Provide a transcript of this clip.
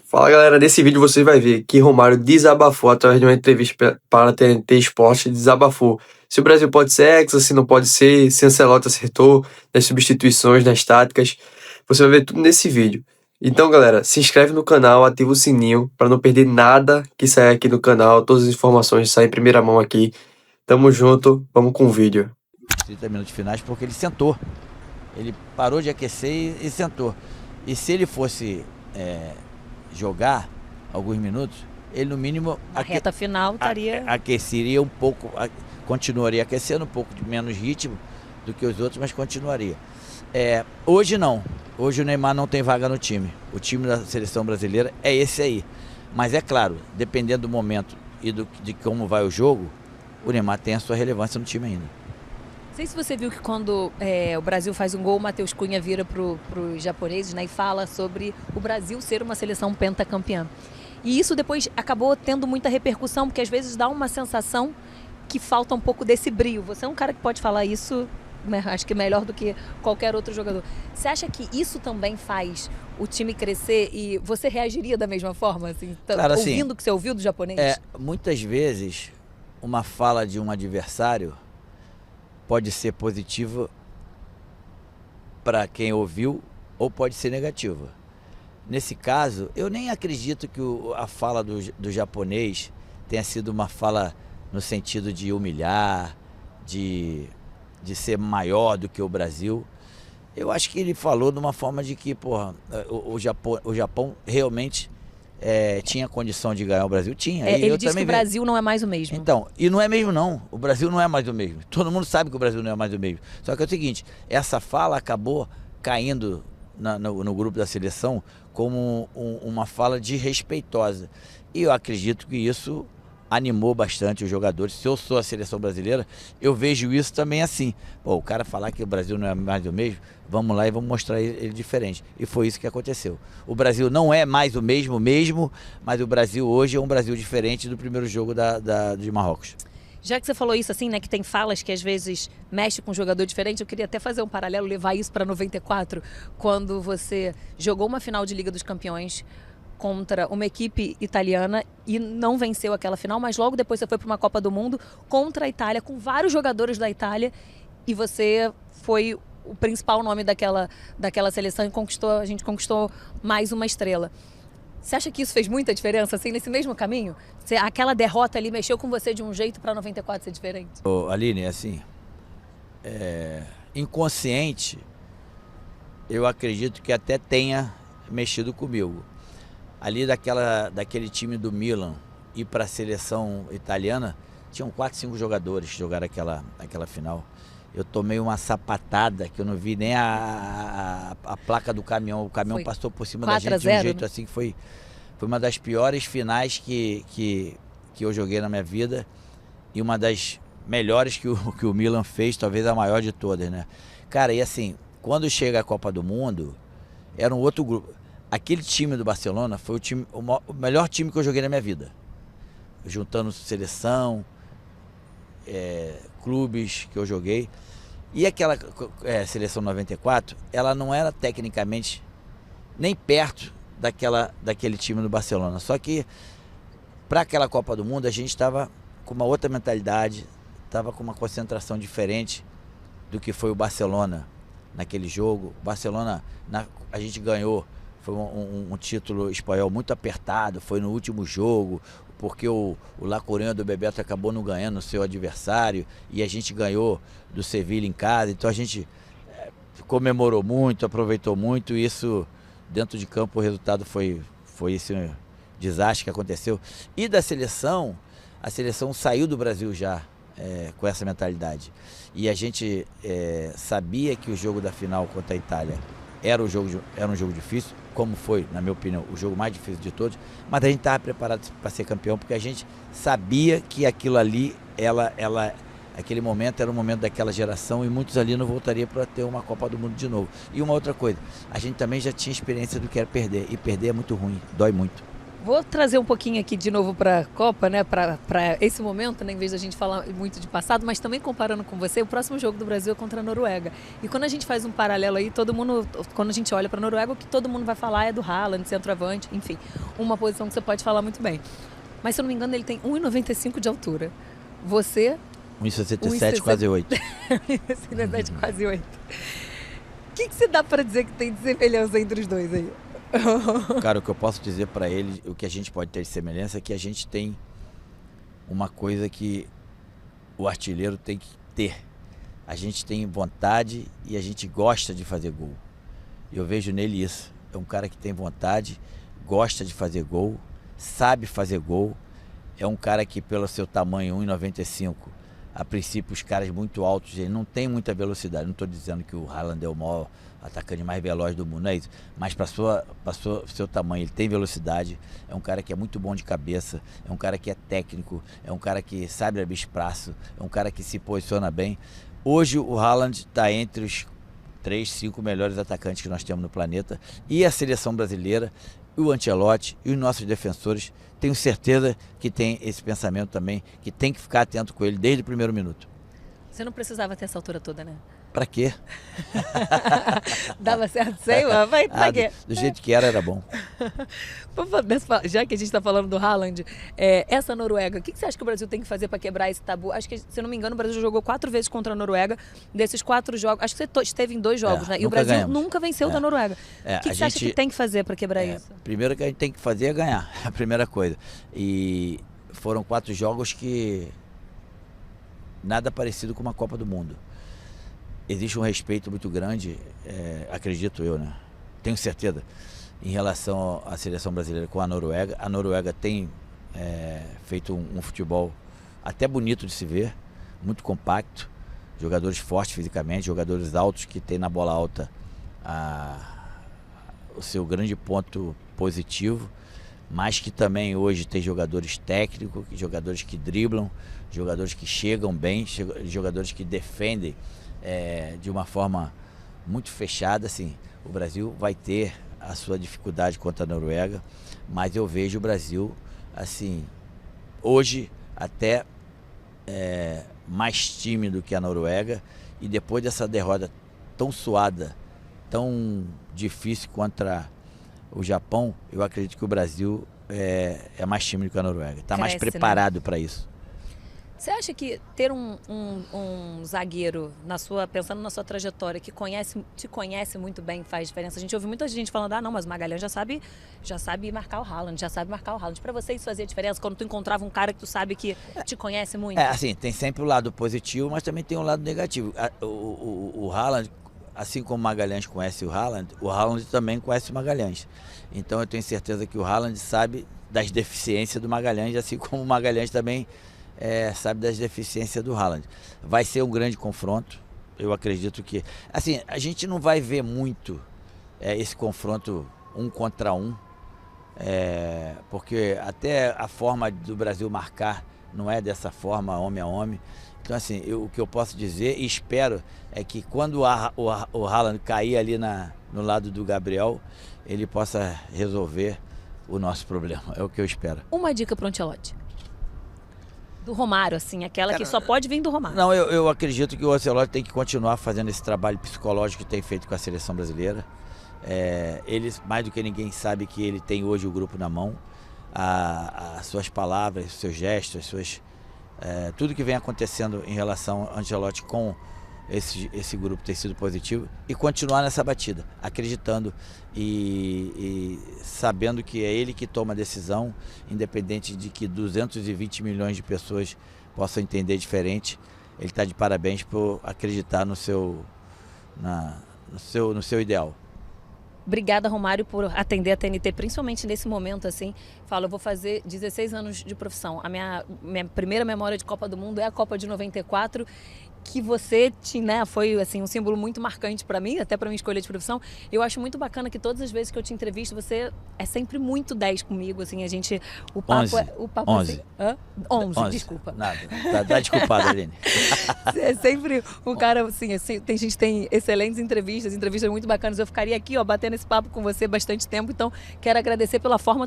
Fala galera, nesse vídeo você vai ver que Romário desabafou através de uma entrevista para a TNT Esporte, desabafou se o Brasil pode ser hexa, se não pode ser, se Ancelotti acertou nas substituições, nas táticas. Você vai ver tudo nesse vídeo. Então galera, se inscreve no canal, ativa o sininho para não perder nada que sair aqui no canal, todas as informações saem em primeira mão aqui. Tamo junto, vamos com o vídeo. 30 minutos finais porque ele sentou. Ele parou de aquecer e sentou. E se ele fosse jogar alguns minutos, ele no mínimo A reta final estaria... aqueceria um pouco, continuaria aquecendo um pouco de menos ritmo do que os outros, mas continuaria. Hoje não. Hoje o Neymar não tem vaga no time. O time da seleção brasileira é esse aí. Mas é claro, dependendo do momento e de como vai o jogo, o Neymar tem a sua relevância no time ainda. Não sei se você viu que quando o Brasil faz um gol, o Matheus Cunha vira para os japoneses, né, e fala sobre o Brasil ser uma seleção pentacampeã. E isso depois acabou tendo muita repercussão, porque às vezes dá uma sensação que falta um pouco desse brio. Você é um cara que pode falar isso, né, acho que melhor do que qualquer outro jogador. Você acha que isso também faz o time crescer e você reagiria da mesma forma, assim, claro, ouvindo assim, o que você ouviu do japonês? Muitas vezes, uma fala de um adversário pode ser positiva para quem ouviu ou pode ser negativa. Nesse caso, eu nem acredito que a fala do japonês tenha sido uma fala no sentido de humilhar, de ser maior do que o Brasil. Eu acho que ele falou de uma forma de que o Japão realmente tinha condição de ganhar o Brasil. Tinha. Ele disse que o Brasil não é mais o mesmo. Então, e não é mesmo não. O Brasil não é mais o mesmo. Todo mundo sabe que o Brasil não é mais o mesmo. Só que é o seguinte, essa fala acabou caindo no grupo da seleção como uma fala desrespeitosa. E eu acredito que isso animou bastante os jogadores. Se eu sou a seleção brasileira, eu vejo isso também assim. O cara falar que o Brasil não é mais o mesmo, vamos lá e vamos mostrar ele diferente. E foi isso que aconteceu. O Brasil não é mais o mesmo, mas o Brasil hoje é um Brasil diferente do primeiro jogo de Marrocos. Já que você falou isso assim, né, que tem falas que às vezes mexe com um jogador diferente, eu queria até fazer um paralelo, levar isso para 94, quando você jogou uma final de Liga dos Campeões contra uma equipe italiana e não venceu aquela final, mas logo depois você foi para uma Copa do Mundo contra a Itália, com vários jogadores da Itália, e você foi o principal nome daquela seleção e a gente conquistou mais uma estrela. Você acha que isso fez muita diferença, assim, nesse mesmo caminho? Aquela derrota ali mexeu com você de um jeito para 94 ser diferente? Aline, assim, inconsciente, eu acredito que até tenha mexido comigo. Ali daquele time do Milan e para a seleção italiana, tinham 4, 5 jogadores que jogaram aquela final. Eu tomei uma sapatada que eu não vi nem a placa do caminhão. O caminhão passou por cima da gente de um jeito, né? Assim que foi uma das piores finais que eu joguei na minha vida e uma das melhores que o Milan fez, talvez a maior de todas, né? Cara, e assim, quando chega a Copa do Mundo, era um outro grupo. Aquele time do Barcelona foi o melhor time que eu joguei na minha vida. Juntando seleção, clubes que eu joguei. E aquela seleção 94, ela não era tecnicamente nem perto daquele time do Barcelona. Só que para aquela Copa do Mundo a gente estava com uma outra mentalidade, estava com uma concentração diferente do que foi o Barcelona naquele jogo. O Barcelona, a gente ganhou. Foi um título espanhol muito apertado, foi no último jogo, porque o La Coruña do Bebeto acabou não ganhando o seu adversário e a gente ganhou do Sevilla em casa, então a gente comemorou muito, aproveitou muito e isso dentro de campo o resultado foi esse desastre que aconteceu. E da seleção, a seleção saiu do Brasil já com essa mentalidade e a gente sabia que o jogo da final contra a Itália era um jogo difícil, como foi, na minha opinião, o jogo mais difícil de todos, mas a gente estava preparado para ser campeão, porque a gente sabia que aquilo ali, aquele momento era o momento daquela geração e muitos ali não voltariam para ter uma Copa do Mundo de novo. E uma outra coisa, a gente também já tinha experiência do que era perder, e perder é muito ruim, dói muito. Vou trazer um pouquinho aqui de novo para a Copa, né? Para esse momento, né? Em vez da gente falar muito de passado, mas também comparando com você, o próximo jogo do Brasil é contra a Noruega. E quando a gente faz um paralelo aí, todo mundo, quando a gente olha para a Noruega, o que todo mundo vai falar é do Haaland, centroavante, enfim, uma posição que você pode falar muito bem. Mas se eu não me engano, ele tem 1,95 de altura. Você 1,67, quase 8. 1,67, quase 8. O que você dá para dizer que tem de semelhança entre os dois aí? Cara, o que eu posso dizer para ele, o que a gente pode ter de semelhança é que a gente tem uma coisa que o artilheiro tem que ter. A gente tem vontade e a gente gosta de fazer gol. Eu vejo nele isso. É um cara que tem vontade, gosta de fazer gol, sabe fazer gol. É um cara que, pelo seu tamanho, 1,95, a princípio os caras muito altos, ele não tem muita velocidade. Não estou dizendo que o Haaland é o maior atacante mais veloz do mundo, não é isso. Mas para seu tamanho, ele tem velocidade. É um cara que é muito bom de cabeça. É um cara que é técnico. É um cara que sabe abrir espaço. É um cara que se posiciona bem. Hoje o Haaland está entre os 3, 5 melhores atacantes que nós temos no planeta. E a seleção brasileira, o Ancelotti e os nossos defensores, tenho certeza que tem esse pensamento também, que tem que ficar atento com ele desde o primeiro minuto. Você não precisava ter essa altura toda, né? Pra quê? Dava certo sem, mas pra quê? Do jeito que era bom. Já que a gente está falando do Haaland, essa Noruega, o que você acha que o Brasil tem que fazer para quebrar esse tabu? Acho que, se eu não me engano, o Brasil jogou 4 vezes contra a Noruega. Desses 4 jogos, acho que você esteve em 2 jogos, né? E o Brasil nunca venceu da Noruega. O que você acha que tem que fazer para quebrar isso? Primeiro que a gente tem que fazer é ganhar, a primeira coisa. E foram 4 jogos que nada parecido com uma Copa do Mundo. Existe um respeito muito grande, acredito eu, né? Tenho certeza, em relação à seleção brasileira com a Noruega. A Noruega tem feito um futebol até bonito de se ver, muito compacto, jogadores fortes fisicamente, jogadores altos que tem na bola alta o seu grande ponto positivo, mas que também hoje tem jogadores técnicos, jogadores que driblam, jogadores que chegam bem, jogadores que defendem de uma forma muito fechada. Assim, o Brasil vai ter a sua dificuldade contra a Noruega, mas eu vejo o Brasil, assim, hoje até mais tímido que a Noruega, e depois dessa derrota tão suada, tão difícil contra o Japão, eu acredito que o Brasil é mais tímido que a Noruega, está mais preparado para isso. Você acha que ter um zagueiro, pensando na sua trajetória, que te conhece muito bem, faz diferença? A gente ouve muita gente falando, não, mas o Magalhães já sabe marcar o Haaland, Para você isso fazia diferença quando tu encontrava um cara que tu sabe que te conhece muito? Assim, tem sempre o lado positivo, mas também tem o lado negativo. O Haaland, assim como o Magalhães conhece o Haaland também conhece o Magalhães. Então eu tenho certeza que o Haaland sabe das deficiências do Magalhães, assim como o Magalhães também sabe das deficiências do Haaland. Vai ser um grande confronto. Eu acredito que, assim, a gente não vai ver muito esse confronto 1 contra 1, porque até a forma do Brasil marcar não é dessa forma, homem a homem. Então, assim, o que eu posso dizer e espero é que quando o Haaland cair ali no lado do Gabriel, ele possa resolver o nosso problema. É o que eu espero. Uma dica para o Ancelotti. Do Romário, assim, aquela que só pode vir do Romário. Não, eu acredito que o Ancelotti tem que continuar fazendo esse trabalho psicológico que tem feito com a seleção brasileira. Ele, mais do que ninguém, sabe que ele tem hoje o grupo na mão. As suas palavras, os seus gestos, tudo que vem acontecendo em relação ao Ancelotti com esse grupo tem sido positivo, e continuar nessa batida, acreditando e sabendo que é ele que toma a decisão, independente de que 220 milhões de pessoas possam entender diferente. Ele está de parabéns por acreditar no seu ideal. Obrigada, Romário, por atender a TNT, principalmente nesse momento, assim. Eu vou fazer 16 anos de profissão. A minha primeira memória de Copa do Mundo é a Copa de 94, que você foi assim, um símbolo muito marcante para mim, até para minha escolha de profissão. Eu acho muito bacana que todas as vezes que eu te entrevisto, você é sempre muito 10 comigo, assim, o papo 11. Assim, 11, desculpa. Nada, tá desculpada, Aline. É sempre um cara, assim, a gente tem excelentes entrevistas muito bacanas. Eu ficaria aqui, batendo esse papo com você bastante tempo, então quero agradecer pela forma